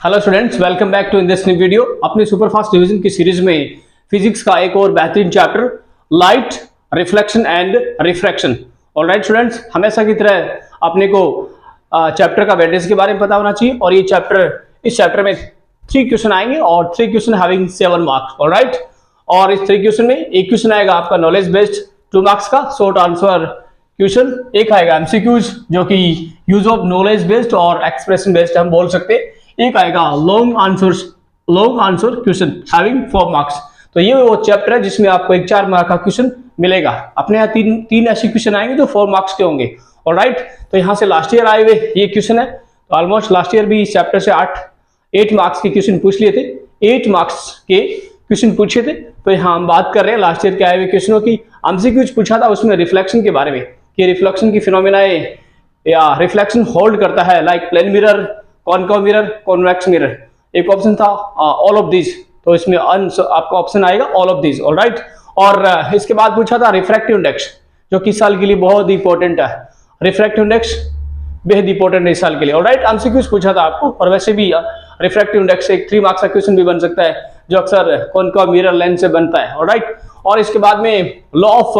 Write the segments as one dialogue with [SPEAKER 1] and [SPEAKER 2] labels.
[SPEAKER 1] Hello students, welcome back to in this new video. अपने superfast division की series में physics का एक और बेहतरीन chapter light, reflection and refraction. Alright students, हमेशा की तरह अपने को चैप्टर का वेटेज के बारे में पता होना चाहिए और इस चैप्टर में 3 क्वेश्चन आएंगे और 3 क्वेश्चन हैविंग 7 मार्क्स। ऑलराइट, और इस 3 क्वेश्चन में एक क्वेश्चन आएगा आपका नॉलेज बेस्ड 2 मार्क्स का शॉर्ट आंसर क्वेश्चन, एक आएगा एमसीक्यूज जो कि यूज ऑफ नॉलेज बेस्ड और एक्सप्रेशन बेस्ड हम बोल सकते हैं, एक आएगा long answer question having 4 marks. तो ये वो चैप्टर है जिसमें आपको एक 4 मार्क का क्वेश्चन मिलेगा। अपने यहाँ तीन ऐसे क्वेश्चन आएंगे जो 4 मार्क्स के होंगे। ऑलराइट, तो यहाँ से लास्ट ईयर आए हुए ये क्वेश्चन है। तो ऑलमोस्ट लास्ट ईयर भी इस चैप्टर से 8 मार्क्स के क्वेश्चन पूछ लिए थे, 8 मार्क्स के क्वेश्चन पूछे थे। तो यहाँ हम बात कर रहे हैं लास्ट ईयर के आए हुए क्वेश्चनों की। एमसीक्यूज पूछा था उसमें रिफ्लेक्शन के बारे में कि रिफ्लेक्शन की फिनोमिना या रिफ्लेक्शन होल्ड करता है like plane mirror, concave mirror, convex mirror. एक ऑप्शन था ऑल ऑफ दिस, तो इसमें आपका ऑप्शन आएगा ऑल ऑफ दिस। ऑलराइट, और इसके बाद पूछा था रिफ्रैक्टिव इंडेक्स जो कि इस साल के लिए बहुत इंपॉर्टेंट है। रिफ्रैक्टिव इंडेक्स बेहद इंपॉर्टेंट है इस साल के लिए। ऑलराइट, एमसीक्यूज पूछा था आपको, और वैसे भी रिफ्रैक्टिव इंडेक्स से एक 3 मार्क्स का क्वेश्चन भी बन सकता है जो अक्सर कॉनकेव मिरर लेंस से बनता है। ऑलराइट, और इसके बाद में लॉ ऑफ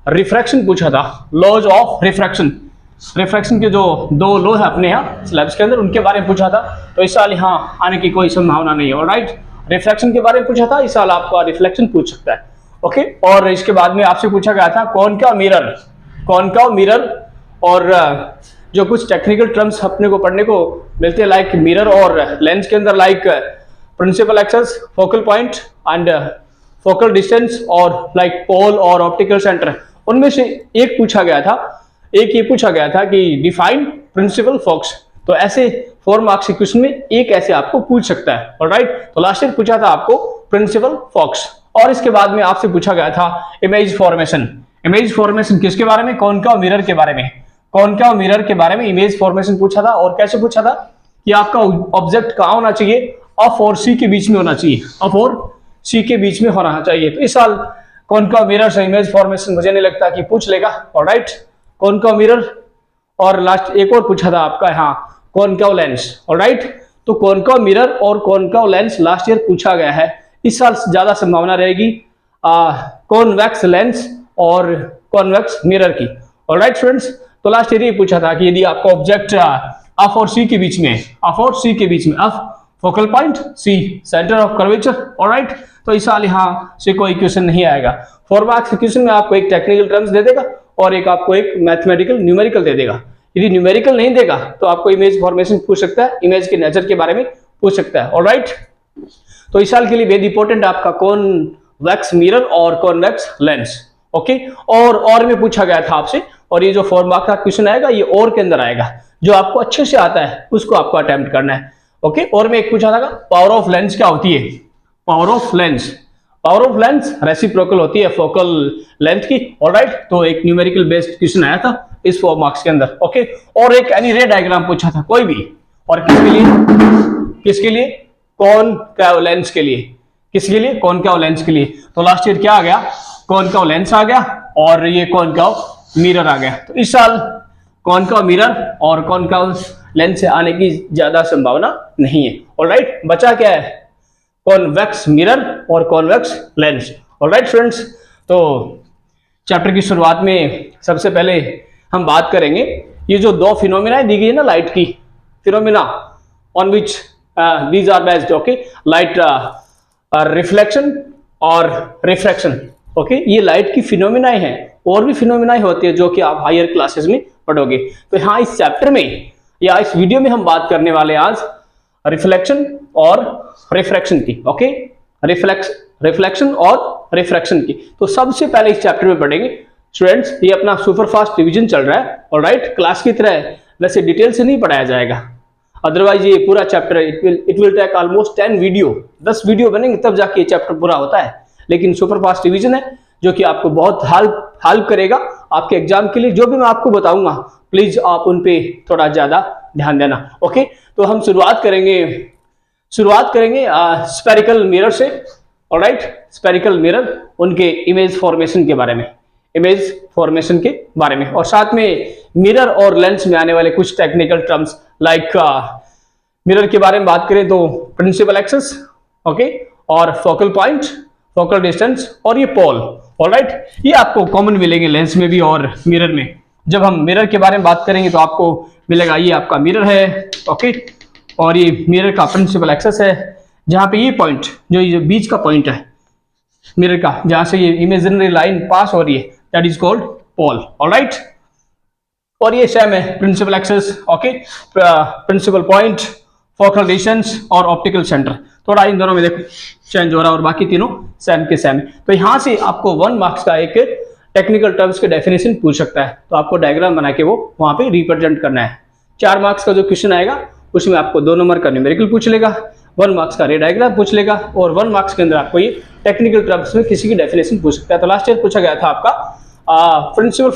[SPEAKER 1] रिफ्रैक्शन पूछा था, लॉज ऑफ रिफ्रैक्शन के जो 2 लॉ है अपने यहाँ स्लैब्स के अंदर, उनके बारे में पूछा था। तो इस साल यहाँ आने की कोई संभावना नहीं है। ऑलराइट, रिफ्रैक्शन के बारे में पूछा था, इस साल आपका रिफ्लेक्शन पूछ सकता है। ओके, और इसके बाद में आपसे पूछा गया था कॉनकेव मिरर और जो कुछ टेक्निकल टर्म्स अपने को पढ़ने को मिलते हैं लाइक मिरर और लेंस के अंदर, like principal axis, focal point and focal distance, और लाइक पोल और ऑप्टिकल सेंटर। उनमें से एक ये पूछा गया था कि डिफाइन प्रिंसिपल फोकस। तो ऐसे 4 मार्क्स के क्वेश्चन में एक ऐसे आपको पूछ सकता है। ऑलराइट, तो लास्ट ईयर पूछा था आपको प्रिंसिपल फोकस। और इसके बाद में आपसे पूछा गया था इमेज फॉर्मेशन किसके बारे में? कॉनकेव मिरर के बारे में। कॉनकेव मिरर के बारे में इमेज फॉर्मेशन पूछा था। और कैसे पूछा था कि आपका ऑब्जेक्ट कहां होना चाहिए? अप और सी के बीच में होना चाहिए, अप और सी के बीच में होना चाहिए। तो इस साल कॉनकेव मिरर से इमेज फॉर्मेशन मुझे नहीं लगता कि पूछ लेगा। ऑलराइट, कॉनकेव मिरर, और लास्ट एक और पूछा था आपका यहाँ कॉनकेव लेंस। ऑलराइट, तो कॉनकेव मिरर और कॉनकेव लेंस लास्ट ईयर पूछा गया है। इस साल ज्यादा संभावना रहेगी कॉन्वेक्स लेंस और कॉन्वेक्स मिरर की। ऑलराइट स्टूडेंट्स, तो लास्ट ईयर ये पूछा था कि यदि आपका ऑब्जेक्ट अप और सी के बीच में, F focal point, C centre of curvature. Alright, तो इस साल यहाँ से कोई क्वेश्चन नहीं आएगा। 4 मार्क्स के क्वेश्चन में आपको एक टेक्निकल टर्म्स दे देगा और एक आपको एक मैथमेटिकल न्यूमेरिकल दे देगा। यदि न्यूमेरिकल नहीं देगा तो आपको इमेज फॉर्मेशन पूछ सकता है, इमेज के नेचर के बारे में पूछ सकता है। ऑलराइट, तो इस साल के लिए वेरी इंपॉर्टेंट आपका कॉन्वेक्स मिरर और कॉन्वेक्स लेंस। ओके, और में पूछा गया था आपसे, और ये जो 4 मार्क्स का क्वेश्चन आएगा ये और के अंदर आएगा। जो आपको अच्छे से आता है उसको आपको अटेम्प्ट करना है। ओके, और में एक पूछा था पावर ऑफ लेंस क्या होती है? पावर ऑफ लेंस रेसिप्रोकल होती है फोकल लेंथ की। ऑलराइट, तो एक न्यूमेरिकल बेस्ड क्वेश्चन आया था इस 4 मार्क्स के अंदर। ओके, और एक एनी रे डायग्राम पूछा था कोई भी, और किसके लिए? कॉनकेव लेंस के लिए। किसके लिए? कॉनकेव लेंस के लिए। तो लास्ट ईयर क्या आ गया? कॉनकेव लेंस आ गया और ये कॉनकेव मिरर आ गया। तो इस साल कॉनकेव मिरर और कॉनकेव लेंस से आने की ज्यादा संभावना नहीं है। ऑलराइट, बचा क्या है? कॉन्वेक्स मिरर और कॉन्वेक्स लेंस। ऑलराइट स्टूडेंट्स, तो चैप्टर की शुरुआत में सबसे पहले हम बात करेंगे ये जो 2 फिनोमिना दी गई है ना लाइट की, phenomena on which these are based. Okay, light reflection और रिफ्रैक्शन। ओके, ये लाइट की फिनोमिना हैं, और भी फिनोमिना होती है जो कि आप हायर क्लासेस में पढ़ोगे। तो यहाँ इस चैप्टर में या इस वीडियो में हम बात करने वाले आज रिफ्लेक्शन और रिफ्रैक्शन की। ओके, रिफ्लेक्शन और रिफ्रैक्शन की। तो सबसे पहले इस चैप्टर में पढ़ेंगे स्टूडेंट्स, ये अपना सुपरफास्ट डिवीजन चल रहा है। ऑलराइट, क्लास की तरह वैसे डिटेल से नहीं पढ़ाया जाएगा, अदरवाइज ये पूरा chapter it will take almost 10 video बनेंगे तब जाके ये चैप्टर पूरा होता है। लेकिन सुपरफास्ट डिवीजन है जो कि आपको बहुत हेल्प करेगा आपके एग्जाम के लिए। जो भी मैं आपको बताऊंगा प्लीज आप उन पे थोड़ा ज्यादा ध्यान देना। ओके, तो हम शुरुआत करेंगे स्फेरिकल मिरर से। ऑलराइट, स्फेरिकल मिरर, उनके इमेज फॉर्मेशन के बारे में, और साथ में मिरर और लेंस में आने वाले कुछ टेक्निकल टर्म्स लाइक मिरर के बारे में बात करें तो प्रिंसिपल एक्सेस, ओके, और फोकल पॉइंट, फोकल डिस्टेंस और ये पोल। ऑलराइट, ये आपको कॉमन मिलेंगे लेंस में भी और मिरर में। जब हम मिरर के बारे में बात करेंगे तो आपको मिलेगा ये आपका मिरर है, ओके, और ये मिरर का प्रिंसिपल एक्सेस है, जहां पे ये पॉइंट जो ये बीच का पॉइंट है मिरर का, जहां से ये इमेजिनरी लाइन पास हो रही है, that is called pole. Alright, और ये सेम है principal axis, okay, principal point, focal distance और ऑप्टिकल सेंटर। थोड़ा इन दोनों में देखो चेंज हो रहा है और बाकी तीनों सेम के सेम। तो यहां से आपको 1 मार्क्स का एक टेक्निकल टर्म्स के डेफिनेशन पूछ सकता है, तो आपको डायग्राम बना के वो वहां पे रिप्रेजेंट करना है। 4 मार्क्स का जो क्वेश्चन आएगा उसमें आपको 2 नंबर का न्यूमेरिकल पूछ लेगा, 1 मार्क्स का रे डायग्राम पूछ लेगा और 1 मार्क्स के अंदर आपको ये टेक्निकल टर्म्स में किसी की डेफिनेशन पूछ सकता है। तो लास्ट ईयर पूछा गया था आपका प्रिंसिपल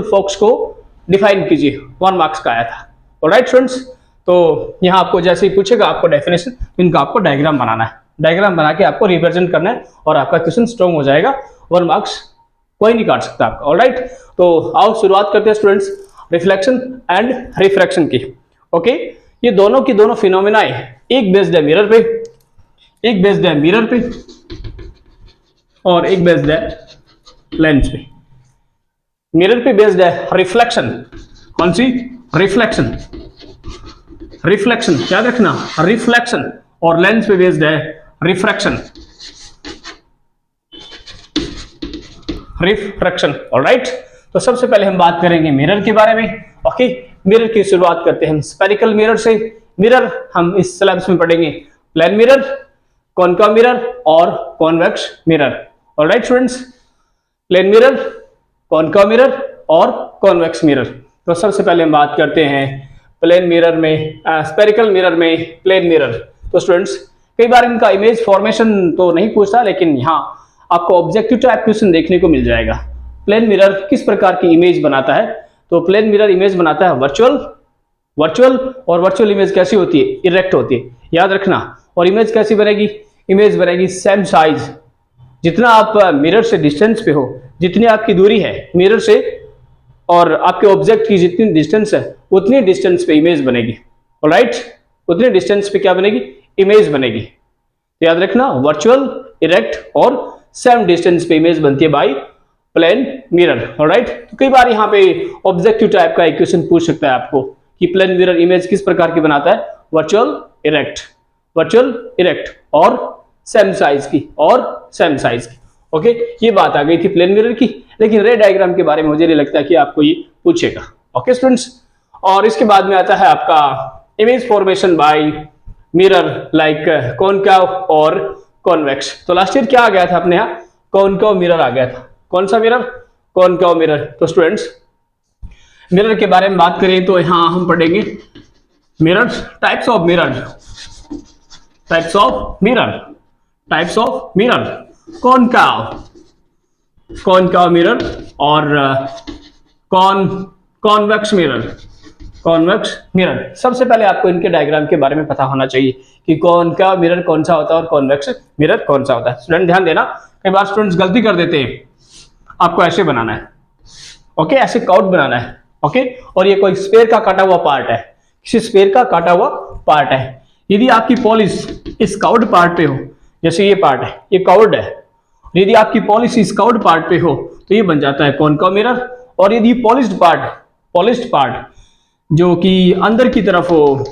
[SPEAKER 1] फोक्स को डिफाइन कीजिए, 1 मार्क्स का आया था। ऑलराइट स्टूडेंट्स, तो यहाँ आपको जैसे ही पूछेगा आपको डेफिनेशन, इनका आपको डायग्राम बनाना है, डायग्राम बना के आपको रिप्रेजेंट करना है और आपका क्वेश्चन स्ट्रॉन्ग हो जाएगा, 1 मार्क्स कोई नहीं काट सकता आपका। ऑलराइट, तो आओ शुरुआत करते हैं स्टूडेंट्स रिफ्लेक्शन एंड रिफ्रैक्शन की। ओके, ये दोनों की दोनों फिनोमेना है, एक बेस्ड है मिरर पे, एक बेस्ड है मिरर पे और एक बेस्ड है लेंस पे। मिरर पे बेस्ड है रिफ्लेक्शन, कौन सी? रिफ्लेक्शन, रिफ्लेक्शन याद रखना, रिफ्लेक्शन, और लेंस पे बेस्ड है रिफ्रैक्शन, रिफ्रैक्शन। ऑलराइट, तो सबसे पहले हम बात करेंगे मिरर के बारे में। ओके, मिरर की शुरुआत करते हैं हम स्फेरिकल मिरर से। मिरर हम इस सिलेबस में पढ़ेंगे प्लेन मिरर, कॉनकेव मिरर और convex mirror. Alright students, plane mirror, concave mirror और कॉन्वेक्स मिरर। तो सबसे पहले हम बात करते हैं प्लेन मिरर में, स्फेरिकल मिरर में प्लेन मिरर। तो स्टूडेंट्स, कई बार इनका इमेज फॉर्मेशन तो नहीं पूछता, लेकिन यहाँ आपको ऑब्जेक्टिव टाइप क्वेश्चन देखने को मिल जाएगा। प्लेन मिरर किस प्रकार की इमेज बनाता है? तो प्लेन मिरर इमेज बनाता है वर्चुअल, और वर्चुअल इमेज कैसी होती है? इरेक्ट होती है, याद रखना। और इमेज कैसी बनेगी? इमेज बनेगी सेम साइज, जितना आप मिरर से डिस्टेंस पे हो, जितनी आपकी दूरी है मिरर से और आपके ऑब्जेक्ट की जितनी डिस्टेंस है उतनी डिस्टेंस पे इमेज बनेगी। ऑलराइट, उतनी डिस्टेंस पे क्या बनेगी? इमेज बनेगी। तो याद रखना, वर्चुअल, इरेक्ट और सेम डिस्टेंस पे इमेज बनती है बाय प्लेन मिरर। ऑलराइट, तो कई बार यहाँ पे ऑब्जेक्टिव टाइप का एक क्वेश्चन पूछ सकता है आपको कि प्लेन मिरर इमेज किस प्रकार की बनाता है? वर्चुअल, इरेक्ट और सेम साइज की, ओके, ये बात आ गई थी प्लेन मिरर की। लेकिन रे डायग्राम के बारे में मुझे नहीं लगता कि आपको ये पूछेगा। ओके स्टूडेंट्स, और इसके बाद में आता है आपका image formation by mirror like concave और कॉन्वेक्स। तो लास्ट ईयर क्या आ गया था अपने यहाँ? कॉनकेव मिरर आ गया था। कौन सा मिरर? Concave mirror. तो स्टूडेंट्स, मिरर के बारे में बात करें तो यहाँ हम पढ़ेंगे mirrors, types of mirror, concave mirror और कॉन्वेक्स मिरर। सबसे पहले आपको इनके डायग्राम के बारे में पता होना चाहिए कि कॉनकेव मिरर कौन सा होता है और कॉन्वेक्स मिरर कौन सा होता है। स्टूडेंट ध्यान देना, कई बार स्टूडेंट्स गलती कर देते हैं। आपको ऐसे बनाना है, ओके, ऐसे कर्व बनाना है, ओके, और ये कोई स्फीयर का काटा हुआ पार्ट है, किसी स्फीयर का काटा हुआ पार्ट है। यदि आपकी पॉलिश इस कर्व्ड पार्ट पे हो, जैसे ये पार्ट है, ये कर्व्ड है, यदि आपकी पॉलिश इस कर्व्ड पार्ट पे हो तो ये बन जाता है कॉनकेव मिरर। और यदि पॉलिश्ड पार्ट जो कि अंदर की तरफ हो,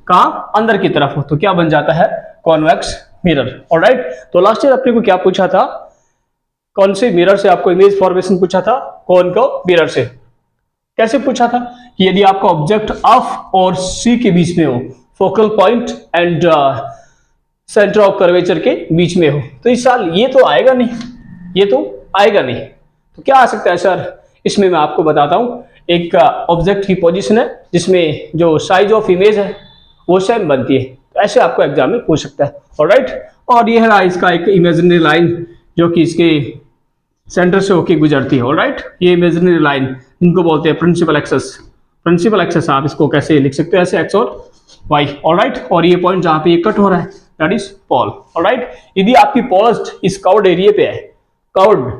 [SPEAKER 1] कहां? अंदर की तरफ हो, तो क्या बन जाता है? Convex mirror. ऑलराइट, तो लास्ट ईयर अपने को क्या पूछा था? कौन से मिरर से आपको इमेज फॉर्मेशन पूछा था? कॉनकेव मिरर से। कैसे पूछा था? कि यदि आपका ऑब्जेक्ट एफ और सी के बीच में हो, focal point and centre of curvature के बीच में हो, तो इस साल ये तो आएगा नहीं, तो क्या आ सकता है सर? इसमें मैं आपको बताता हूं, एक ऑब्जेक्ट की पोजीशन है जिसमें जो साइज ऑफ इमेज है वो सेम बनती है, तो ऐसे आपको एग्जाम में पूछ सकता है। ऑलराइट, और ये है इसका एक इमेजिनरी लाइन जो कि इसके सेंटर से होके गुजरती है। ऑलराइट, ये इमेजिनरी लाइन इनको बोलते हैं प्रिंसिपल एक्सेस। आप इसको कैसे लिख सकते हैं? ऐसे एक्स और वाई। ऑलराइट, और ये पॉइंट जहां पे ये कट हो रहा है दैट इज पोल। ऑलराइट, यदि आपकी पॉलिश्ड इस कर्व्ड एरिया पे है, कर्व्ड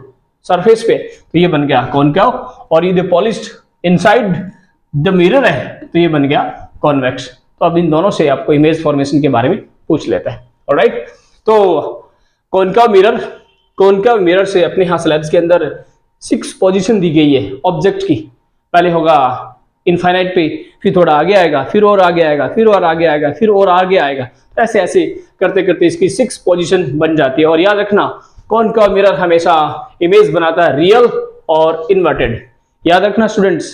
[SPEAKER 1] सरफेस पे, तो ये बन गया कॉनकेव, और यदि पॉलिश्ड इनसाइड द मिरर है तो ये बन गया कॉन्वेक्स। तो अब इन दोनों से आपको इमेज फॉर्मेशन के बारे में पूछ लेता है। ऑलराइट, तो कॉनकेव मिरर से अपने यहाँ स्लैब्स के अंदर 6 पोजीशन दी गई है ऑब्जेक्ट की। पहले होगा इनफाइनाइट पे, फिर थोड़ा आगे आएगा, फिर और आगे आएगा, फिर और आगे आएगा, फिर और आगे आएगा। ऐसे ऐसे करते करते इसकी 6 पोजीशन बन जाती है। और याद रखना, कॉनकेव मिरर हमेशा इमेज बनाता है रियल और इन्वर्टेड। याद रखना स्टूडेंट्स,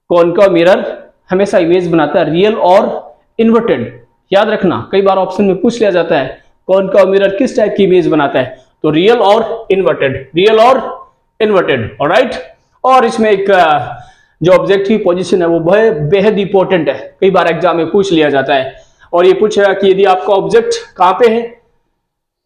[SPEAKER 1] कॉनकेव मिरर हमेशा इमेज बनाता है रियल और इन्वर्टेड। याद रखना, कई बार ऑप्शन में पूछ लिया जाता है कॉनकेव मिरर किस टाइप की इमेज बनाता है, तो रियल और इन्वर्टेड, रियल और इन्वर्टेड। ऑलराइट, और इसमें एक जो ऑब्जेक्ट की पोजीशन है वो बेहद इंपॉर्टेंट है, कई बार एग्जाम में पूछ लिया जाता है। और ये पूछेगा कि यदि आपका ऑब्जेक्ट कहां पे है,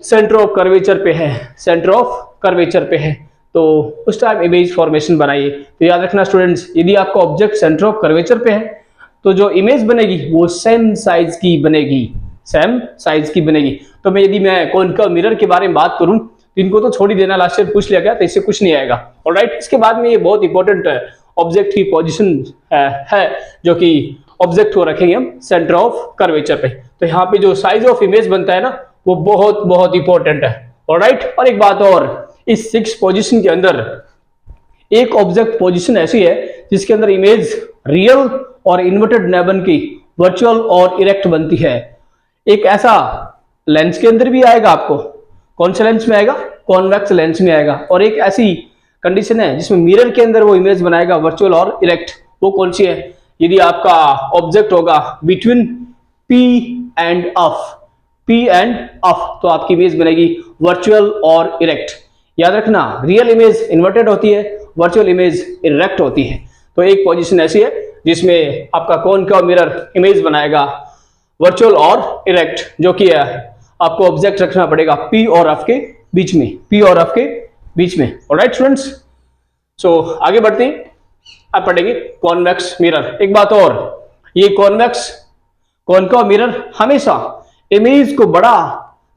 [SPEAKER 1] सेंटर ऑफ कर्वेचर पे है, सेंटर ऑफ कर्वेचर पे है, तो उस टाइम इमेज फॉर्मेशन बनाइए। तो याद रखना स्टूडेंट्स, यदि आपका ऑब्जेक्ट सेंटर ऑफ कर्वेचर पे है तो जो इमेज बनेगी वो सेम साइज की बनेगी, सेम साइज की बनेगी। तो यदि मैं कॉनकेव मिरर के बारे में बात करूं तो इनको तो छोड़ ही देना, लास्ट ईयर पूछ लिया गया तो इससे कुछ नहीं आएगा। ऑलराइट, इसके बाद में ये बहुत इंपॉर्टेंट ऑब्जेक्ट की पोजीशन है जो कि ऑब्जेक्ट को रखेंगे हम सेंटर ऑफ कर्वेचर पे। तो यहाँ पे जो साइज ऑफ इमेज बनता है ना वो बहुत बहुत इंपॉर्टेंट है। ऑलराइट, और एक बात और, इस 6 पोजीशन के अंदर एक ऑब्जेक्ट पोजीशन ऐसी है जिसके अंदर इमेज रियल और इन्वर्टेड न बन की वर्चुअल और इरेक्ट बनती है। एक ऐसा लेंस के अंदर भी आएगा, आपको कौन से लेंस में आएगा, कॉन्वेक्स लेंस में आएगा। और एक ऐसी कंडीशन है जिसमें मिरर के अंदर वो इमेज बनाएगा वर्चुअल और इरेक्ट। वो कौन सी है, यदि आपका ऑब्जेक्ट होगा बिटवीन P एंड F, तो आपकी इमेज बनेगी वर्चुअल और इरेक्ट। याद रखना, रियल इमेज इन्वर्टेड होती है, वर्चुअल इमेज इरेक्ट होती है। तो एक पोजीशन ऐसी है जिसमें आपका कॉनकेव मिरर इमेज बनाएगा वर्चुअल और इरेक्ट, जो कि आपको ऑब्जेक्ट रखना पड़ेगा P और F के बीच में, P और F के बीच में। ऑलराइट स्टूडेंट्स, सो आगे बढ़ते हैं, अब पढ़ेंगे कॉन्वेक्स मिरर। एक बात और, ये कॉनकेव मिरर हमेशा इमेज को बड़ा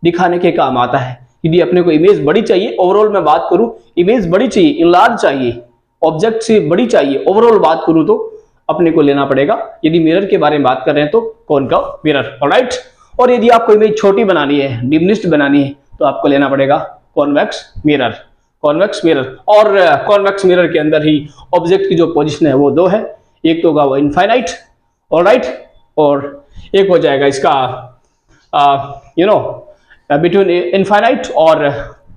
[SPEAKER 1] दिखाने के काम आता है। यदि अपने को इमेज बड़ी चाहिए, ओवरऑल मैं बात करूं, इमेज बड़ी चाहिए, इनलार्ज चाहिए, ऑब्जेक्ट से बड़ी चाहिए, ओवरऑल बात करूं तो अपने को लेना पड़ेगा, यदि मिरर के बारे में बात कर रहे हैं तो कॉनकेव मिरर। ऑलराइट, और यदि आपको इमेज छोटी बनानी है, डिमिनिश्ड बनानी है, तो आपको लेना पड़ेगा कॉन्वेक्स मिरर। कॉन्वेक्स मिरर, और कॉन्वेक्स मिरर के अंदर ही ऑब्जेक्ट की जो पोजीशन है वो 2 है, एक तो होगा वो इनफाइनाइट, ऑलराइट, और एक हो जाएगा इसका बिटवीन इनफाइनाइट और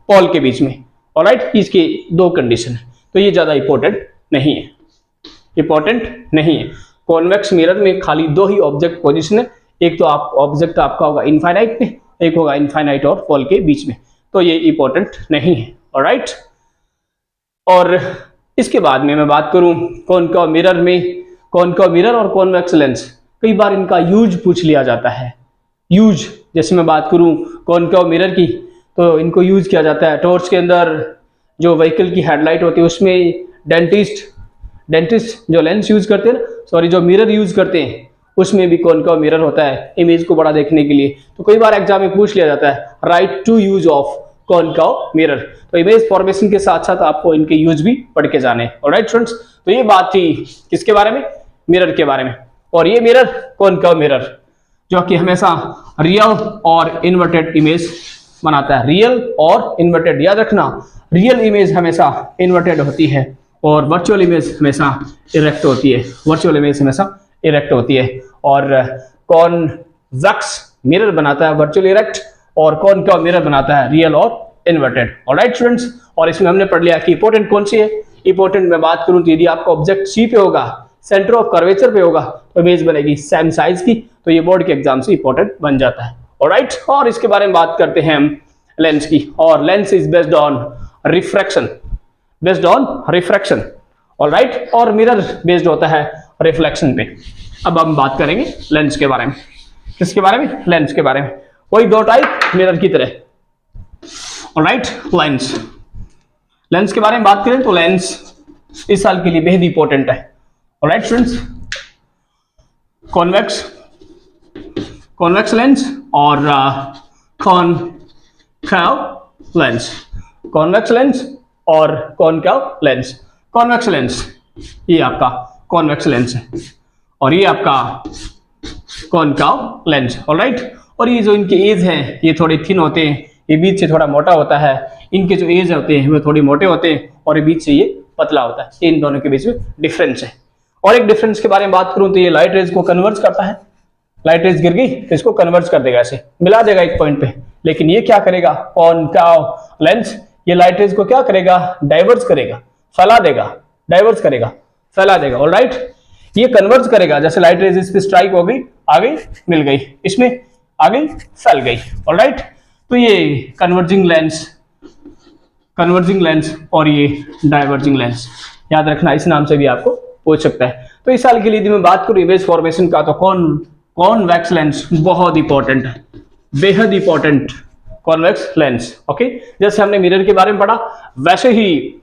[SPEAKER 1] पोल के बीच में। ऑलराइट, इसकी 2 कंडीशन है, तो ये ज्यादा इंपॉर्टेंट नहीं है, इंपॉर्टेंट नहीं है। कॉन्वेक्स मिरर में खाली 2 ही ऑब्जेक्ट पोजीशन है, एक तो आप ऑब्जेक्ट आपका होगा इनफाइनाइट पे, एक होगा इनफाइनाइट और पोल के बीच में, तो ये इंपॉर्टेंट नहीं है। ऑलराइट, और इसके बाद में मैं बात करूं कॉनकेव मिरर में, कॉनकेव मिरर और कॉन्वेक्स लेंस, कई बार इनका यूज पूछ लिया जाता है। यूज, जैसे मैं बात करूं कॉनकेव मिरर की, तो इनको यूज किया जाता है टॉर्च के अंदर, जो व्हीकल की हेडलाइट होती है उसमें डेंटिस्ट जो लेंस यूज करते हैं, सॉरी जो मिरर यूज करते हैं उसमें भी कॉनकेव मिरर होता है इमेज को बड़ा देखने के लिए। तो कई बार एग्जाम में पूछ लिया जाता है right to use of concave mirror. तो इमेज फॉर्मेशन के साथ साथ आपको इनके यूज भी पढ़ के जाने। ऑलराइट स्टूडेंट्स, तो ये बात थी किसके बारे में, मिरर के बारे में। और ये मिरर कॉनकेव मिरर जो कि हमेशा रियल और इन्वर्टेड इमेज बनाता है, रियल और इन्वर्टेड। याद रखना, रियल इमेज हमेशा इन्वर्टेड होती है और वर्चुअल इमेज हमेशा इरेक्ट होती है, वर्चुअल इमेज हमेशा इरेक्ट होती है। और कॉन्वेक्स मिरर बनाता है वर्चुअल इरेक्ट, और कॉनकेव मिरर बनाता है रियल और इन्वर्टेड। ऑलराइट स्टूडेंट्स, और इसमें हमने पढ़ लिया कि इंपॉर्टेंट कौन सी है। इंपॉर्टेंट में बात करूं तो यदि आपका ऑब्जेक्ट सी पे होगा, सेंटर ऑफ कर्वेचर पे होगा, तो इमेज बनेगी सेम साइज की, तो ये बोर्ड के एग्जाम से इंपॉर्टेंट बन जाता है। ऑलराइट, और इसके बारे में बात करते हैं हम लेंस की, और lens is based on refraction, based on refraction. Alright, और मिरर बेस्ड होता है रिफ्लेक्शन पे। अब हम बात करेंगे लेंस के बारे में, किसके बारे में, लेंस के बारे में, वही 2 टाइप मिरर की तरह। ऑलराइट, लेंस के बारे में बात करें तो लेंस इस साल के लिए बेहद इंपॉर्टेंट है। ऑलराइट स्टूडेंट्स, कॉन्वेक्स लेंस और कॉनकेव लेंस, कॉन्वेक्स लेंस और कॉनकेव लेंस। कॉन्वेक्स लेंस, ये आपका कॉन्वेक्स लेंस है, और ये आपका कॉनकाव लेंस। ऑलराइट, और ये जो इनके एज हैं ये थोड़े थिन होते हैं, ये बीच से थोड़ा मोटा होता है, इनके जो एज होते हैं वो थोड़ी मोटे होते हैं और ये बीच से ये पतला होता है। ये इन दोनों के बीच में डिफरेंस है। और एक डिफरेंस के बारे में बात करूं तो ये लाइट रेज को कन्वर्ज करता है, लाइट रेज गिर गई तो इसको कन्वर्ज कर देगा, ऐसे मिला देगा एक पॉइंट पे। लेकिन ये क्या करेगा, कॉनकाव लेंस, ये लाइट रेज को क्या करेगा, डाइवर्ज करेगा, फैला देगा, डाइवर्ज करेगा, फैला देगा। ऑलराइट, ये कन्वर्ज करेगा, जैसे लाइट रेज इस पे स्ट्राइक हो गई, आ गई, मिल गई, इसमें आ गई, फैल गई। ऑलराइट, तो ये कन्वर्जिंग लेंस और ये डाइवर्जिंग लेंस, याद रखना, इस नाम से भी आपको पूछ सकता है। तो इस साल के लिए यदि मैं बात करूं इमेज फॉर्मेशन का, तो कॉन्वेक्स लेंस बहुत इंपॉर्टेंट है, बेहद इंपॉर्टेंट कॉन्वेक्स लेंस। ओके, जैसे हमने मिरर के बारे में पढ़ा, वैसे ही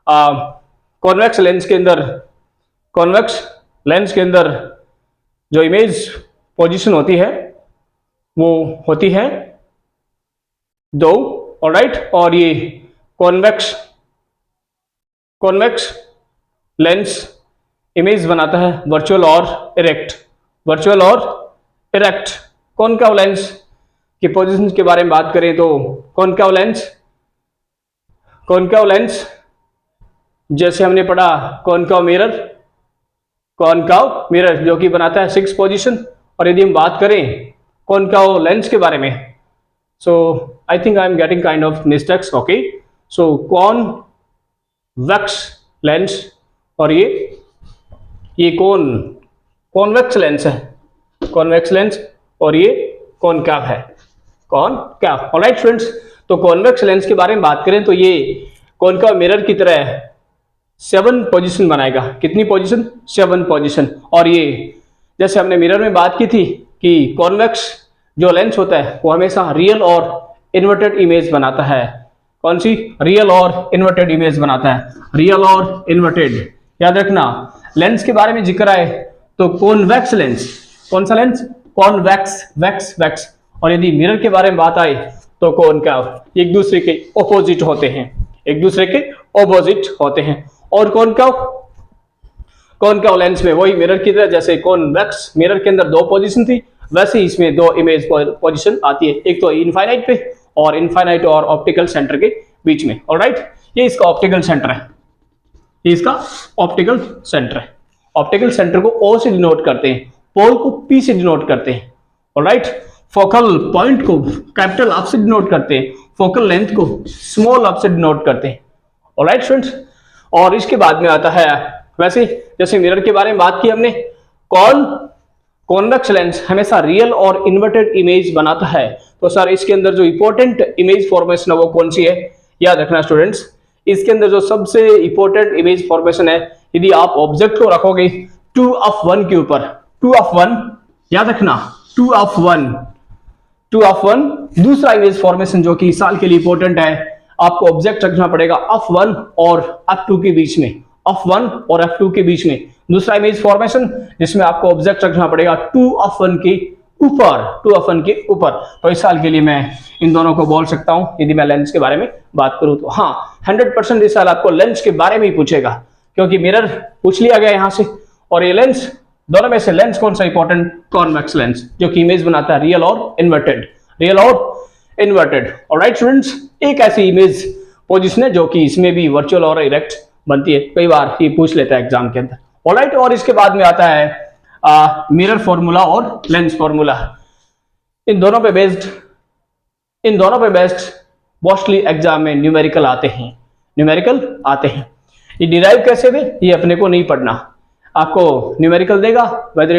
[SPEAKER 1] कॉन्वेक्स लेंस के अंदर जो इमेज पोजीशन होती है वो होती है दो। ऑलराइट, और ये कॉन्वेक्स लेंस इमेज बनाता है वर्चुअल और इरेक्ट। कॉनकाव लेंस की पोजीशन के बारे में बात करें तो कॉनकाव लेंस जैसे हमने पढ़ा कॉनकाव मिरर जो कि बनाता है 6 पोजीशन। और यदि हम बात करें कॉनकाव लेंस के बारे में, so I think I am getting kind of mistakes. Okay, so convex lens और ये कॉन्वेक्स लेंस है, कॉन्वेक्स लेंस, और ये कॉनकाव है, कॉनकाव। ऑलराइट फ्रेंड्स, तो कॉन्वेक्स लेंस के बारे में बात करें तो ये कॉनकाव मिरर की तरह 7 पोजीशन बनाएगा। कितनी पोजीशन? 7 पोजीशन। और ये जैसे हमने मिरर में बात की थी कि कॉन्वेक्स जो लेंस होता है वो हमेशा रियल और इन्वर्टेड इमेज बनाता है। कौन सी? रियल और इन्वर्टेड इमेज बनाता है, रियल और इन्वर्टेड। याद रखना, लेंस के बारे में जिक्र आए तो कॉन्वेक्स लेंस, कौन सा लेंस? Convex, wax. और यदि मिरर के बारे में बात आए तो कॉनकाव, एक दूसरे के ऑपोजिट होते हैं। और कॉनकाव लेंस में वही मिरर की तरह, जैसे कॉन्वेक्स मिरर के अंदर 2 पोजीशन थी, वैसे ही इसमें 2 इमेज पोजीशन आती है, एक तो इनफाइनाइट पे और इनफाइनाइट और ऑप्टिकल सेंटर के बीच में। ऑलराइट, ये इसका ऑप्टिकल सेंटर है, ऑप्टिकल सेंटर को O से डिनोट करते हैं, पोल को P से डिनोट करते हैं। ऑलराइट, फोकल पॉइंट को कैपिटल आप से डिनोट करते हैं, फोकल लेंथ को स्मॉल आप से डिनोट करते हैं। ऑलराइट फ्रेंड्स, और इसके बाद में आता है, वैसे जैसे मिरर के बारे में बात की हमने, कॉन्वेक्स लेंस हमेशा रियल और इन्वर्टेड इमेज बनाता है। तो सर इसके अंदर जो इंपॉर्टेंट इमेज फॉर्मेशन है वो कौन सी है? याद रखना स्टूडेंट्स, इसके अंदर जो सबसे इंपॉर्टेंट इमेज फॉर्मेशन है, यदि आप ऑब्जेक्ट को रखोगे 2:1 के ऊपर, 2:1, याद रखना 2:1। दूसरा इमेज फॉर्मेशन जो कि इस साल के लिए इंपॉर्टेंट है, आपको ऑब्जेक्ट रखना पड़ेगा F1 और F2 के बीच में, F1 और F2 के बीच में। दूसरा इमेज फॉर्मेशन जिसमें आपको ऑब्जेक्ट रखना पड़ेगा 2:1 के ऊपर। तो इस साल के लिए मैं इन दोनों को बोल सकता हूं, यदि मैं लेंस के बारे में बात करूं तो। हाँ, 100% इस साल आपको लेंस के बारे में ही पूछेगा, क्योंकि मिरर पूछ लिया गया यहां से, और ये लेंस, दोनों में से लेंस कौन सा इंपॉर्टेंट? कॉन्वेक्स लेंस, जो कि इमेज बनाता है रियल और इन्वर्टेड। ऑलराइट स्टूडेंट्स, एक ऐसी इमेज पोजीशन है जो कि इसमें भी वर्चुअल और इरेक्ट बनती है, कई बार ये पूछ लेता है एग्जाम के अंदर। ऑलराइट, और इसके बाद में आता है मिरर फॉर्मूला और लेंस फॉर्मूला। इन दोनों पे बेस्ड मोस्टली एग्जाम में न्यूमेरिकल आते हैं। ये डिराइव कैसे हुए ये अपने को नहीं पढ़ना, आपको न्यूमेरिकल देगा, whether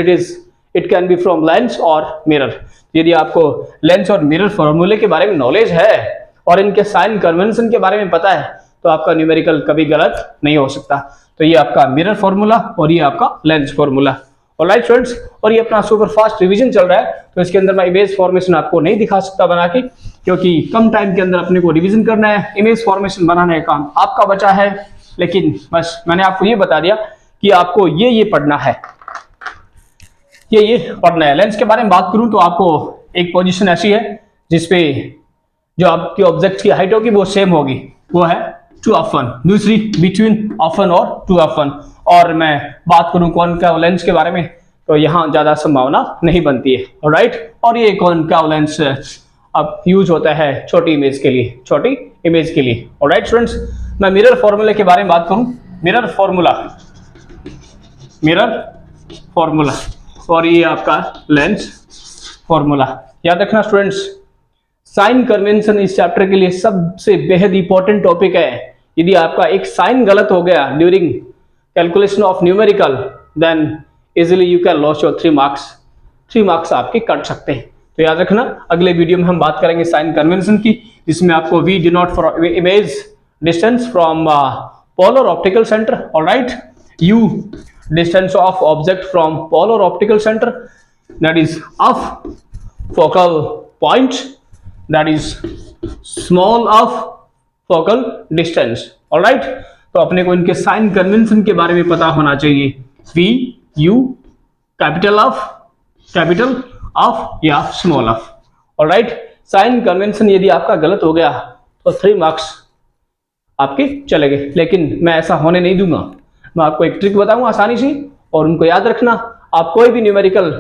[SPEAKER 1] it can be from lens और मिरर। यदि आपको लेंस और मिरर फॉर्मूले के बारे में नॉलेज है और इनके साइन कन्वेंशन के बारे में पता है, तो आपका न्यूमेरिकल कभी गलत नहीं हो सकता। तो ये आपका मिरर फॉर्मूला और ये आपका लेंस फॉर्मूला। ऑलराइट फ्रेंड्स, और ये अपना सुपर फास्ट रिवीजन चल रहा है, तो इसके अंदर मैं इमेज फॉर्मेशन आपको नहीं दिखा सकता बना के, क्योंकि कम टाइम के अंदर अपने को रिवीजन करना है। इमेज फॉर्मेशन बनाने का काम आपका बचा है, लेकिन बस मैंने आपको ये बता दिया कि आपको ये पढ़ना है, ये पढ़ना है। लेंस के बारे में बात करूं तो आपको एक पोजीशन ऐसी है जिसपे जो आपकी ऑब्जेक्ट की हाइट होगी वो सेम होगी, वो है 2:1। दूसरी बिटवीन 1 और 2:1। और मैं बात करूं कॉनकाव लेंस के बारे में तो यहाँ ज़्यादा संभावना नहीं बनती है। ऑलराइट, और ये कॉनकेव लेंस अब यूज होता है छोटी इमेज के लिए, छोटी इमेज के लिए। ऑलराइट स्टूडेंट्स, मैं मिरर फॉर्मूले के बारे में बात करूं। मिरर फॉर्मूला और ये आपका लेंस फॉर्मूला। याद रखना स्टूडेंट्स, साइन कन्वेंशन इस चैप्टर के लिए सबसे बेहद इंपॉर्टेंट टॉपिक है। यदि आपका एक साइन गलत हो गया during calculation of numerical, then easily you can loss your 3 marks. 3 marks आपके कट सकते हैं। तो याद रखना, अगले वीडियो में हम बात करेंगे साइन कन्वेंशन की, जिसमें आपको V denote for image distance from polar optical centre, alright, U distance of object from polar optical centre, that is F focal point, that is small F focal distance. Alright, तो अपने को इनके sign convention के बारे में पता होना चाहिए। वी, यू, कैपिटल ऑफ या small F. Alright, sign convention यदि आपका गलत हो गया तो 3 मार्क्स आपके चले गए, लेकिन मैं ऐसा होने नहीं दूंगा। मैं आपको एक ट्रिक बताऊंगा आसानी सी, और उनको याद रखना। आप कोई भी numerical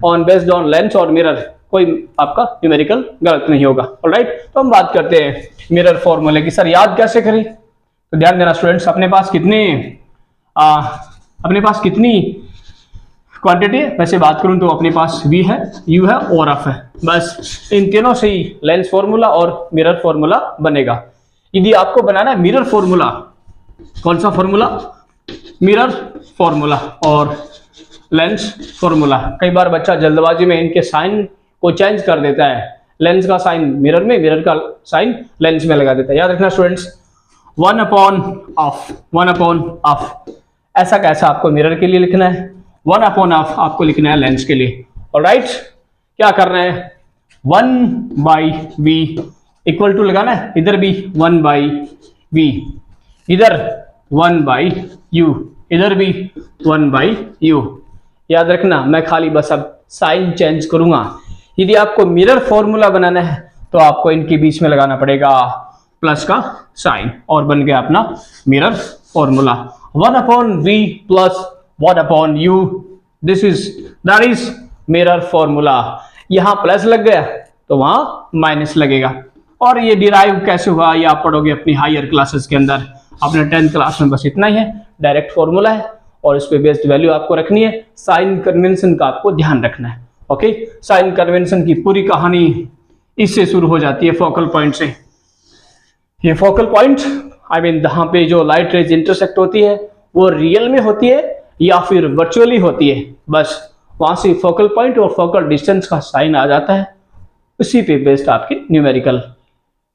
[SPEAKER 1] on based on lens और मिरर, कोई आपका न्यूमेरिकल गलत नहीं होगा। ऑलराइट, तो हम बात करते हैं मिरर फॉर्मूले की। सर याद कैसे करें? तो ध्यान देना स्टूडेंट्स, अपने पास कितनी क्वांटिटी है? वैसे बात करूं तो अपने पास v है, u है और f है। बस इन तीनों से ही लेंस फॉर्मूला और मिरर फॉर्मूला बनेगा। यदि आपको बनाना है मिरर फॉर्मूला, कौन सा फॉर्मूला? मिरर फॉर्मूला और लेंस फॉर्मूला। कई बार बच्चा जल्दबाजी में इनके साइन को चेंज कर देता है, लेंस का साइन मिरर में, मिरर का साइन लेंस में लगा देता है। याद रखना स्टूडेंट्स, 1/ऑफ ऐसा कैसा आपको मिरर के लिए लिखना है, 1/ऑफ आपको लिखना है लेंस के लिए। ऑलराइट, क्या करना है? 1/v इक्वल टू लगाना है, इधर भी 1/v, इधर 1/u, इधर भी 1/u। याद रखना, मैं खाली बस अब साइन चेंज करूंगा। यदि आपको मिरर फॉर्मूला बनाना है तो आपको इनके बीच में लगाना पड़ेगा प्लस का साइन, और बन गया अपना mirror formula. 1/v plus 1/u, that is mirror formula. यहां प्लस लग गया तो वहां माइनस लगेगा। और ये डिराइव कैसे हुआ ये आप पढ़ोगे अपनी हायर क्लासेस के अंदर। अपने 10th क्लास में बस इतना ही है, डायरेक्ट फॉर्मूला है और इस पे बेस्ड वैल्यू आपको रखनी है। साइन कन्वेंशन का आपको ध्यान रखना है। ओके, साइन कन्वेंशन की पूरी कहानी इससे शुरू हो जाती है, फोकल पॉइंट से। ये फोकल पॉइंट जहां पे जो लाइट रेज इंटरसेक्ट होती है वो रियल में होती है या फिर वर्चुअली होती है, बस वहां से फोकल पॉइंट और फोकल डिस्टेंस का साइन आ जाता है, उसी पे बेस्ड आपके न्यूमेरिकल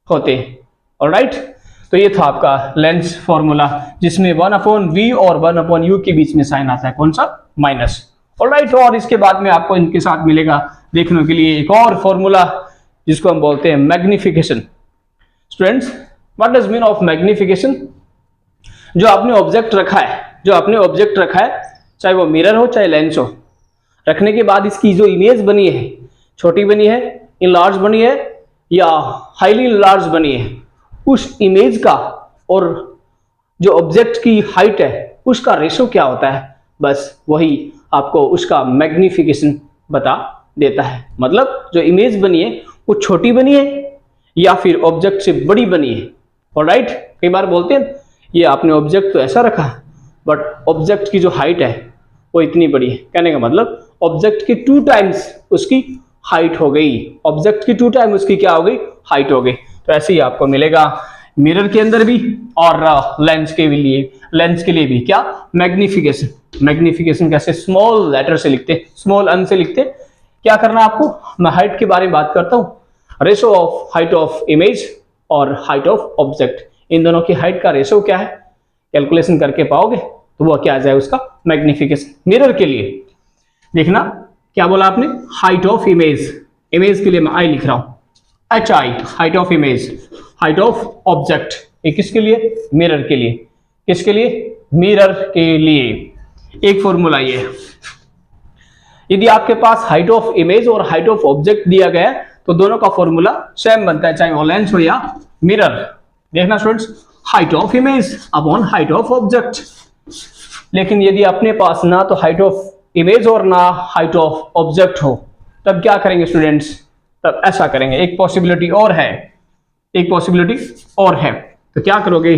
[SPEAKER 1] होते हैं। ऑलराइट, तो ये था आपका लेंस फॉर्मूला, जिसमें 1/v और 1/u के बीच में साइन आता है, कौन सा? माइनस। ऑलराइट, और इसके बाद में आपको इनके साथ मिलेगा देखने के लिए एक और फॉर्मूला जिसको हम बोलते हैं magnification. Students, what does mean of magnification? जो आपने ऑब्जेक्ट रखा है, चाहे वो मिरर हो चाहे लेंस हो, रखने के बाद इसकी जो इमेज बनी है, छोटी बनी है, इनलार्ज बनी है या हाईली इनलार्ज बनी है, उस इमेज का और जो ऑब्जेक्ट की हाइट है उसका रेशो क्या होता है, बस वही आपको उसका मैग्निफिकेशन बता देता है। मतलब जो इमेज बनी है वो छोटी बनी है या फिर ऑब्जेक्ट से बड़ी बनी है। ऑलराइट, कई बार बोलते हैं ये आपने ऑब्जेक्ट तो ऐसा रखा बट ऑब्जेक्ट की जो हाइट है वो इतनी बड़ी है। कहने का मतलब ऑब्जेक्ट की 2 टाइम्स उसकी हाइट हो गई, ऑब्जेक्ट की 2 टाइम उसकी क्या हो गई? हाइट हो गई। तो ऐसे ही आपको मिलेगा मिरर के अंदर भी और लेंस के लिए भी क्या? मैग्निफिकेशन। मैग्निफिकेशन कैसे? स्मॉल लेटर से लिखते, स्मॉल m से लिखते। क्या करना आपको? मैं हाइट के बारे में बात करता हूँ, ratio of height of image और हाइट ऑफ ऑब्जेक्ट, इन दोनों की हाइट का रेशो क्या है कैलकुलेशन करके पाओगे तो वो क्या आ जाए उसका मैग्निफिकेशन। मिरर के लिए देखना क्या बोला आपने? हाइट ऑफ इमेज, इमेज के लिए मैं आई लिख रहा हूं, HI, height of image, height of object, ये किसके लिए? मिरर के लिए। किसके लिए? मिरर के लिए। एक फॉर्मूला ये है, यदि आपके पास हाइट ऑफ इमेज और हाइट ऑफ ऑब्जेक्ट दिया गया है तो दोनों का फॉर्मूला सेम बनता है, चाहे वो लेंस हो या मिरर। देखना students, height of image upon height of object. लेकिन यदि अपने पास ना तो हाइट ऑफ इमेज और ना हाइट ऑफ ऑब्जेक्ट हो, तब क्या करेंगे स्टूडेंट्स, तब ऐसा करेंगे। एक पॉसिबिलिटी और है, एक पॉसिबिलिटी और है। तो क्या करोगे,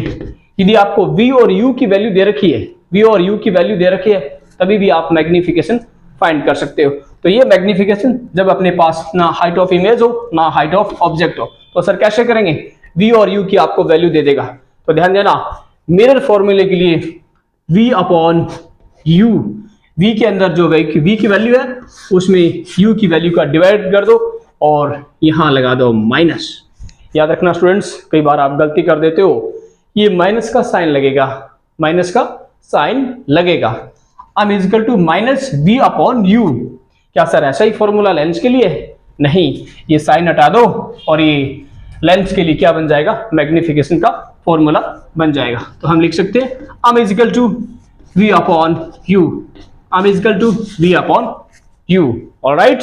[SPEAKER 1] यदि आपको v और u की वैल्यू दे रखी है, v और u की वैल्यू दे रखी है, तभी भी आप मैग्निफिकेशन फाइंड कर सकते हो। तो ये मैग्निफिकेशन जब अपने पास ना हाइट ऑफ इमेज हो ना हाइट ऑफ ऑब्जेक्ट हो, तो सर कैसे करेंगे, v और u की आपको वैल्यू दे देगा। तो ध्यान देना, मिरर फॉर्मूले के लिए v अपॉन u, v के अंदर जो v की वैल्यू है उसमें u की वैल्यू का डिवाइड कर दो और यहां लगा दो माइनस। याद रखना स्टूडेंट्स, कई बार आप गलती कर देते हो, ये माइनस का साइन लगेगा, माइनस का साइन लगेगा। m is equal to minus v upon u। क्या सर ऐसा ही फॉर्मूला लेंस के लिए? नहीं, ये साइन हटा दो और ये लेंस के लिए क्या बन जाएगा, मैग्निफिकेशन का फॉर्मूला बन जाएगा। तो हम लिख सकते हैं m is equal to v upon u, m is equal to v upon u। Alright,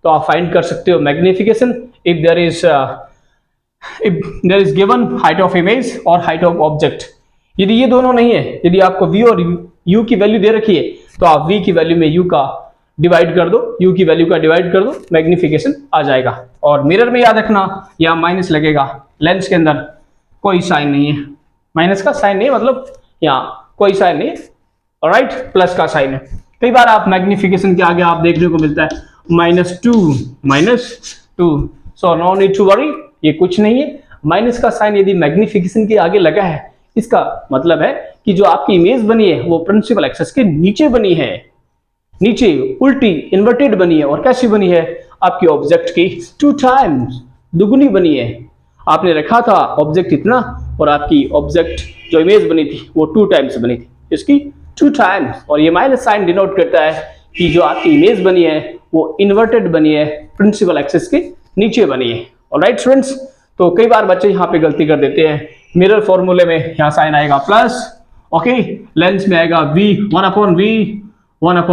[SPEAKER 1] तो आप फाइंड कर सकते हो magnification if there is given height of image और हाइट ऑफ ऑब्जेक्ट। यदि ये दोनों नहीं है, यदि आपको v और u की वैल्यू दे रखी है, तो आप v की वैल्यू में u का डिवाइड कर दो, u की वैल्यू का डिवाइड कर दो, मैग्निफिकेशन आ जाएगा। और मिरर में याद रखना यहाँ माइनस लगेगा, लेंस के अंदर कोई साइन नहीं है, माइनस का साइन नहीं है, मतलब यहाँ कोई साइन नहीं है, ऑलराइट, प्लस का साइन है। कई बार आप मैग्निफिकेशन के आगे आप देखने को मिलता है -2, so no need to worry, ये कुछ नहीं है। माइनस का साइन यदि मैग्निफिकेशन के आगे लगा है, इसका मतलब है कि जो आपकी इमेज बनी है वो प्रिंसिपल एक्सिस के नीचे बनी है, नीचे उल्टी इन्वर्टेड बनी है। और कैसी बनी है, आपकी ऑब्जेक्ट की 2 टाइम्स, दुगुनी बनी है। आपने रखा था ऑब्जेक्ट इतना और आपकी ऑब्जेक्ट जो इमेज बनी थी वो 2 टाइम्स बनी थी, इसकी 2 टाइम्स। और ये माइनस साइन डिनोट करता है कि जो आपकी इमेज बनी है वो इन्वर्टेड बनी है, प्रिंसिपल एक्सिस के नीचे बनी है। ऑलराइट स्टूडेंट्स, तो कई बार बच्चे यहाँ पे गलती कर देते हैं, मिरर फॉर्मूले में यहाँ साइन आएगा प्लस, ओके, लेंस में आएगा v 1 अपॉन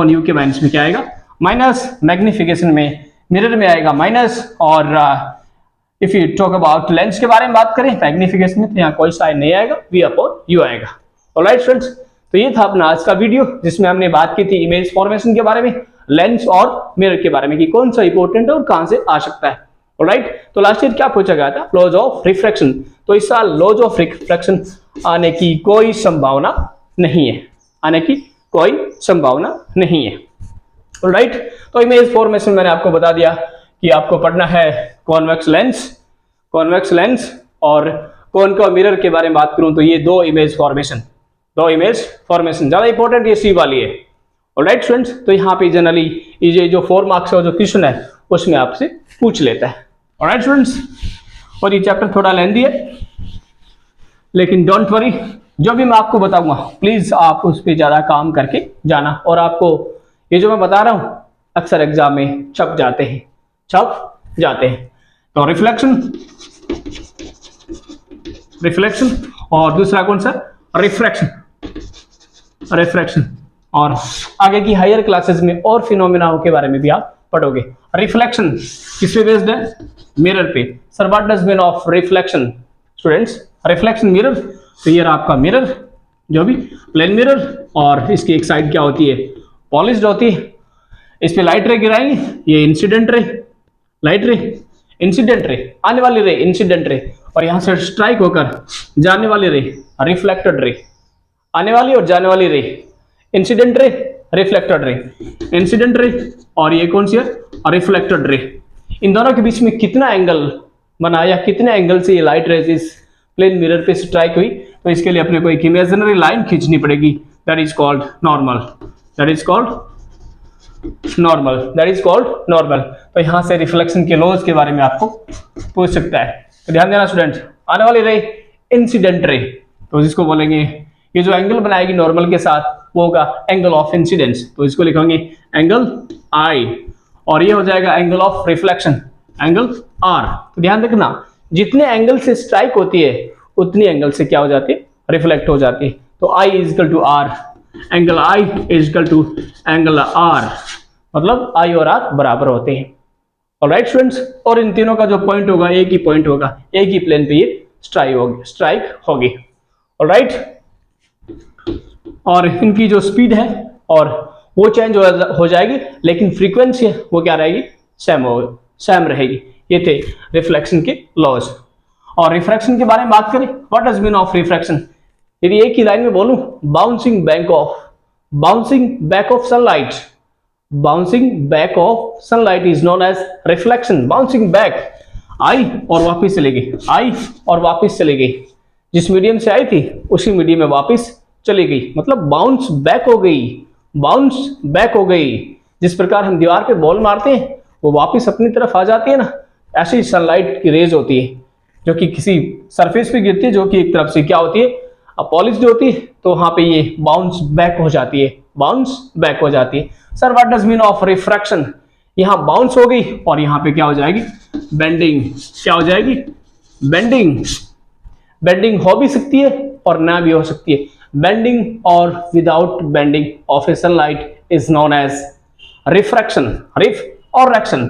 [SPEAKER 1] u के माइनस में क्या आएगा, माइनस। मैग्निफिकेशन में मिरर में आएगा माइनस, और if you talk about lens के बारे में बात करें मैग्निफिकेशन में, तो यहाँ कोई साइन नहीं आएगा, v अपॉन u आएगा। ऑलराइट फ्रेंड्स, तो ये था अपना आज का वीडियो जिसमें हमने बात की थी इमेज फॉर्मेशन के बारे में, लेंस और मिरर के बारे में कि कौन सा इंपॉर्टेंट है और कहां से आ सकता है। ऑलराइट, तो लास्ट ईयर क्या पूछा गया था, लॉज ऑफ रिफ्रैक्शन। तो इस साल लॉज ऑफ रिफ्रैक्शन आने की कोई संभावना नहीं है, आने की कोई संभावना नहीं है। ऑलराइट, तो इमेज फॉर्मेशन मैंने आपको बता दिया कि आपको पढ़ना है कॉन्वेक्स लेंस और कॉनकेव मिरर के बारे में बात करूं तो ये दो इमेज फॉर्मेशन ज्यादा इंपॉर्टेंट ये सी वाली है। ऑलराइट स्टूडेंट्स, तो यहाँ पे जनरली ये जो 4 मार्क्स का जो क्वेश्चन है उसमें आपसे पूछ लेता है। ऑलराइट स्टूडेंट्स, और ये चैप्टर थोड़ा लेंथी है, लेकिन डोंट वरी, जो भी मैं आपको बताऊंगा प्लीज आप उस पर ज्यादा काम करके जाना। और आपको ये जो मैं बता रहा हूं अक्सर एग्जाम में छप जाते हैं। तो रिफ्लेक्शन और दूसरा कौन सा, रिफ्रैक्शन। और आगे की हायर क्लासेस में और फिनोमेना के बारे में भी आप पढ़ोगे। रिफ्लेक्शन किस पे बेस्ड है, मिरर पे। Sir what does mean of reflection students, reflection mirror. तो ये आपका मिरर जो भी प्लेन मिरर, और इसकी एक साइड क्या होती है, पॉलिश्ड होती है, इस पे लाइट रे गिराएंगे, ये इंसिडेंट रे, आने वाली रे इंसिडेंट रे, और यहां से स्ट्राइक होकर जाने वाली रे रिफ्लेक्टेड रे, आने वाली और जाने वाली ray incident ray, reflected ray, incident ray, और ये कौन सी है, रिफ्लेक्टेड रे। इन दोनों के बीच में कितना एंगल बना या कितने एंगल से ये लाइट रेज इस प्लेन मिरर पे स्ट्राइक हुई, तो इसके लिए अपने को एक इमेजिनरी लाइन खींचनी पड़ेगी, दैट इज कॉल्ड नॉर्मल। तो यहां से रिफ्लेक्शन के लॉज के बारे में आपको पूछ सकता है। तो ध्यान देना स्टूडेंट्स, आने वाली रे इंसिडेंट रे, तो जिसको बोलेंगे ये जो एंगल बनाएगी नॉर्मल के साथ वो होगा एंगल ऑफ इंसिडेंस, तो इसको लिखेंगे एंगल I, और ये हो जाएगा angle of reflection, angle R। तो ध्यान रखना, जितने एंगल से स्ट्राइक होती है उतनी एंगल से क्या हो जाती है, रिफ्लेक्ट हो जाती है। तो I is equal to R, angle I is equal to angle R, मतलब I और R बराबर होते हैं। ऑलराइट स्टूडेंट्स, और इन तीनों का जो पॉइंट होगा एक ही पॉइंट होगा, एक ही प्लेन पे ये स्ट्राइक होगी। ऑलराइट, और इनकी जो स्पीड है और वो चेंज हो जाएगी, लेकिन फ्रीक्वेंसी वो क्या रहेगी, सेम रहेगी। ये थे रिफ्लेक्शन के लॉज। और रिफ्रैक्शन के बारे में बात करें, what does mean of refraction? यदि एक ही लाइन में बोलूं, bouncing back of sunlight, bouncing back of sunlight is known as reflection. Bouncing back, आई और वापस चली गई, आई और वापस चली गई, जिस मीडियम से आई थी उसी मीडियम में वापस चली गई, मतलब बाउंस बैक हो गई, बाउंस बैक हो गई। जिस प्रकार हम दीवार पे बॉल मारते हैं वो वापस अपनी तरफ आ जाती है ना, ऐसी सनलाइट की रेज होती है जो कि किसी सरफेस पे गिरती है, जो कि एक तरफ से क्या होती है, पॉलिश्ड होती है, तो वहां पे ये बाउंस बैक हो जाती है, बाउंस बैक हो जाती है। Sir what does mean of refraction? यहाँ बाउंस हो गई और यहाँ पे क्या हो जाएगी, बेंडिंग। क्या हो जाएगी, बेंडिंग। बेंडिंग हो भी सकती है और ना भी हो सकती है। बेंडिंग और without bending of a sunlight is known as refraction, रिफ और रैक्शन।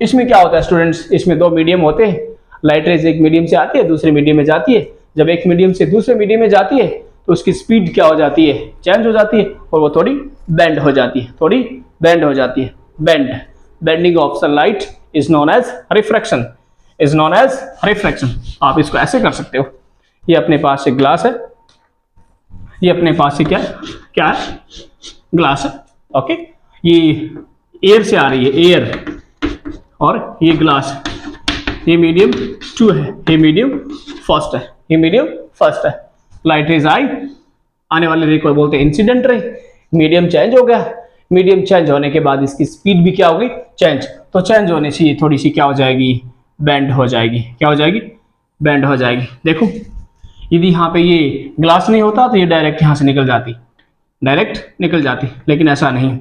[SPEAKER 1] इसमें क्या होता है स्टूडेंट्स, इसमें दो मीडियम होते हैं, लाइट रेज एक मीडियम से आती है, दूसरे मीडियम में जाती है। जब एक मीडियम से दूसरे मीडियम में जाती है तो उसकी स्पीड क्या हो जाती है, चेंज हो जाती है, और वो थोड़ी बेंड हो जाती है, थोड़ी बेंड हो जाती है, bend. Bending of sunlight is known as refraction, is known as refraction. आप इसको ऐसे कर सकते हो, ये अपने पास एक ग्लास है, ये अपने पास से क्या है, ग्लास है, ओके। ये एयर से आ रही है, एयर, और ये ग्लास है, ये मीडियम 2 है, ये मीडियम फर्स्ट है, ये मीडियम फर्स्ट है। लाइट रेज आई, आने वाले रे को बोलते हैं इंसिडेंट रे। मीडियम चेंज हो गया, मीडियम चेंज होने के बाद इसकी स्पीड भी क्या होगी, चेंज। तो चेंज होने से ये थोड़ी सी क्या हो जाएगी, बेंड हो जाएगी। क्या हो जाएगी, बेंड हो जाएगी। देखो यदि यहाँ पे ये ग्लास नहीं होता तो ये डायरेक्ट यहाँ से निकल जाती, डायरेक्ट निकल जाती, लेकिन ऐसा नहीं।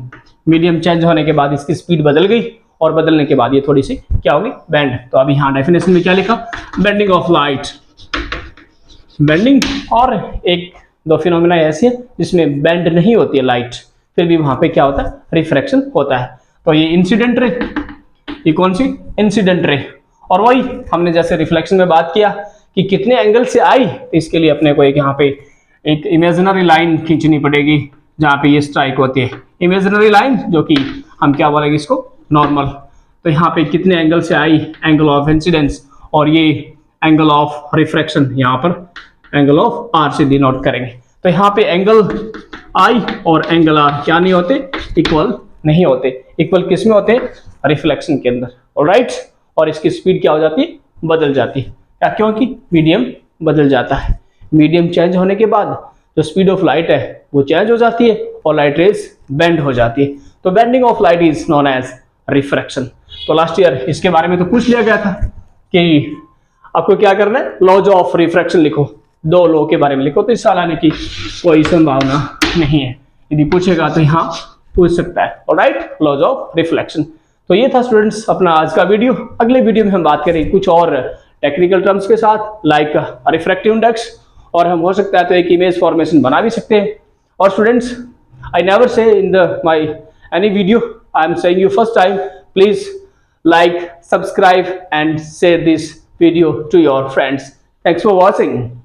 [SPEAKER 1] मीडियम चेंज होने के बाद इसकी स्पीड बदल गई और बदलने के बाद ये थोड़ी सी क्या होगी, बेंड। तो अभी यहाँ डेफिनेशन में क्या लिखा, बेंडिंग ऑफ लाइट। बेंडिंग और एक दो फिनोमेना ऐसी है जिसमें बेंड नहीं होती है लाइट, फिर भी वहां पे क्या होता है, रिफ्रैक्शन होता है। तो ये इंसिडेंट रे, ये कौन सी, इंसिडेंट रे। और वही हमने जैसे रिफ्लेक्शन में बात किया कि कितने एंगल से आई, तो इसके लिए अपने को एक यहाँ पे एक इमेजिनरी लाइन खींचनी पड़ेगी जहाँ पे ये स्ट्राइक होती है, इमेजिनरी लाइन, जो कि हम क्या बोलेंगे इसको, नॉर्मल। तो यहाँ पे कितने एंगल से आई, एंगल ऑफ इंसिडेंस, और ये एंगल ऑफ रिफ्रैक्शन यहाँ पर एंगल ऑफ आर से डिनोट करेंगे। तो यहाँ पे एंगल आई और एंगल आर क्या नहीं होते, इक्वल नहीं होते। इक्वल किस में होते हैं, रिफ्लेक्शन के अंदर, ऑलराइट। और इसकी स्पीड क्या हो जाती है, बदल जाती है, क्या, क्योंकि मीडियम बदल जाता है। मीडियम चेंज होने के बाद जो स्पीड ऑफ लाइट है वो चेंज हो जाती है और लाइट रेज बेंड हो जाती है। तो bending of light is known as refraction. तो लास्ट ईयर इसके बारे में तो पूछ लिया गया था कि आपको क्या करना है, लॉज ऑफ रिफ्रैक्शन लिखो, दो लॉ के बारे में लिखो। तो इस साल आने की कोई संभावना नहीं है, यदि पूछेगा तो यहाँ पूछ सकता है, ऑलराइट, लॉज ऑफ रिफ्लेक्शन। तो ये था स्टूडेंट्स अपना आज का वीडियो। अगले वीडियो में हम बात करेंगे कुछ और टेक्निकल टर्म्स के साथ, लाइक रिफ्रैक्टिव इंडेक्स, और हम हो सकता है तो एक इमेज फॉर्मेशन बना भी सकते हैं। और students, I never say in the my any video, I am saying you first time, please like, subscribe and share this video to your friends. Thanks for watching.